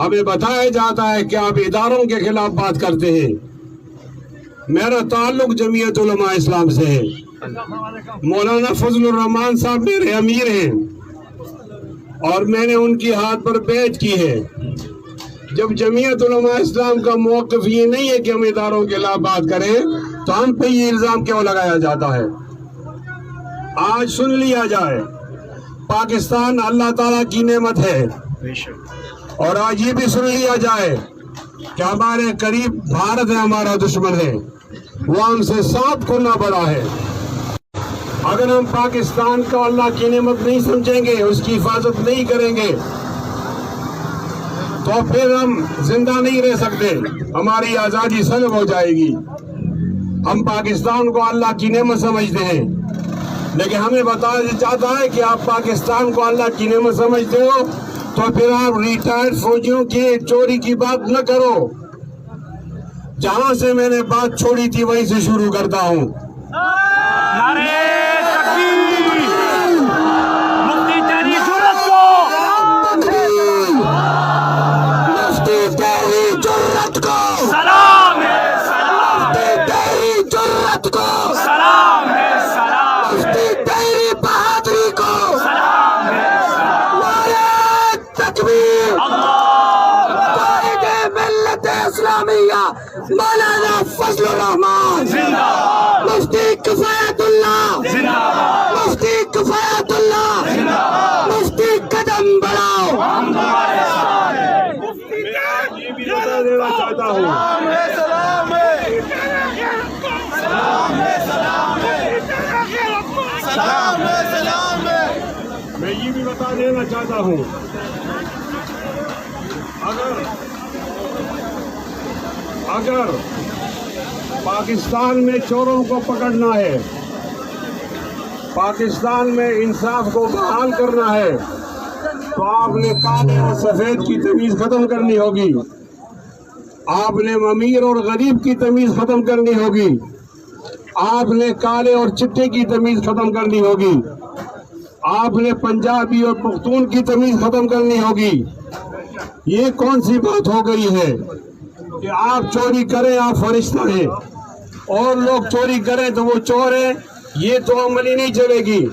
ہمیں بتایا جاتا ہے کہ آپ اداروں کے خلاف بات کرتے ہیں۔ میرا تعلق جمعیت علماء اسلام سے ہے۔ مولانا فضل الرحمان صاحب میرے امیر ہیں اور میں نے ان کی ہاتھ پر بیعت کی ہے۔ جب جمعیت علماء اسلام کا موقف یہ نہیں ہے کہ ہم اداروں کے خلاف بات کریں تو ہم پہ یہ الزام کیوں لگایا جاتا ہے؟ آج سن لیا جائے، پاکستان اللہ تعالیٰ کی نعمت ہے، اور آج یہ بھی سن لیا جائے کہ ہمارے قریب بھارت ہے، ہمارا دشمن ہے، وہ ہم سے 7 گنا بڑا ہے۔ اگر ہم پاکستان کو اللہ کی نعمت نہیں سمجھیں گے، اس کی حفاظت نہیں کریں گے تو پھر ہم زندہ نہیں رہ سکتے، ہماری آزادی سلب ہو جائے گی۔ ہم پاکستان کو اللہ کی نعمت سمجھتے ہیں، لیکن ہمیں بتایا جاتا ہے کہ آپ پاکستان کو اللہ کی نعمت سمجھتے ہو تو پھر آپ ریٹائرڈ فوجیوں کی چوری کی بات نہ کرو۔ جہاں سے میں نے بات چھوڑی تھی وہیں سے شروع کرتا ہوں۔ مولانا فضل الرحمان مفتی کفایت اللہ، مفتی کفایت اللہ، مفتی قدم بڑھاؤ۔ یہ بھی بتا دینا چاہتا ہوں، میں یہ بھی بتا دینا چاہتا ہوں، اگر پاکستان میں چوروں کو پکڑنا ہے، پاکستان میں انصاف کو بحال کرنا ہے تو آپ نے کالے اور سفید کی تمیز ختم کرنی ہوگی، آپ نے امیر اور غریب کی تمیز ختم کرنی ہوگی، آپ نے کالے اور چٹے کی تمیز ختم کرنی ہوگی، آپ نے پنجابی اور پختون کی تمیز ختم کرنی ہوگی۔ یہ کون سی بات ہو گئی ہے کہ آپ چوری کریں آپ فرشتہ ہیں، اور لوگ چوری کریں تو وہ چور ہیں؟ یہ تو عملی نہیں چلے گی۔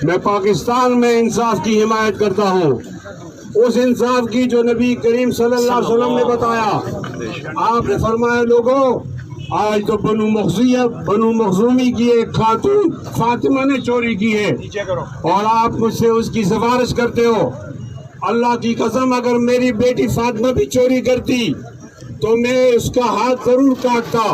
میں پاکستان میں انصاف کی حمایت کرتا ہوں، اس انصاف کی جو نبی کریم صلی اللہ علیہ وسلم نے بتایا۔ آپ نے فرمایا لوگوں، آج تو بنو مخزومی کی ایک خاتون فاطمہ نے چوری کی ہے اور آپ مجھ سے اس کی سفارش کرتے ہو۔ اللہ کی قسم اگر میری بیٹی فاطمہ بھی چوری کرتی تو میں اس کا ہاتھ ضرور کاٹتا۔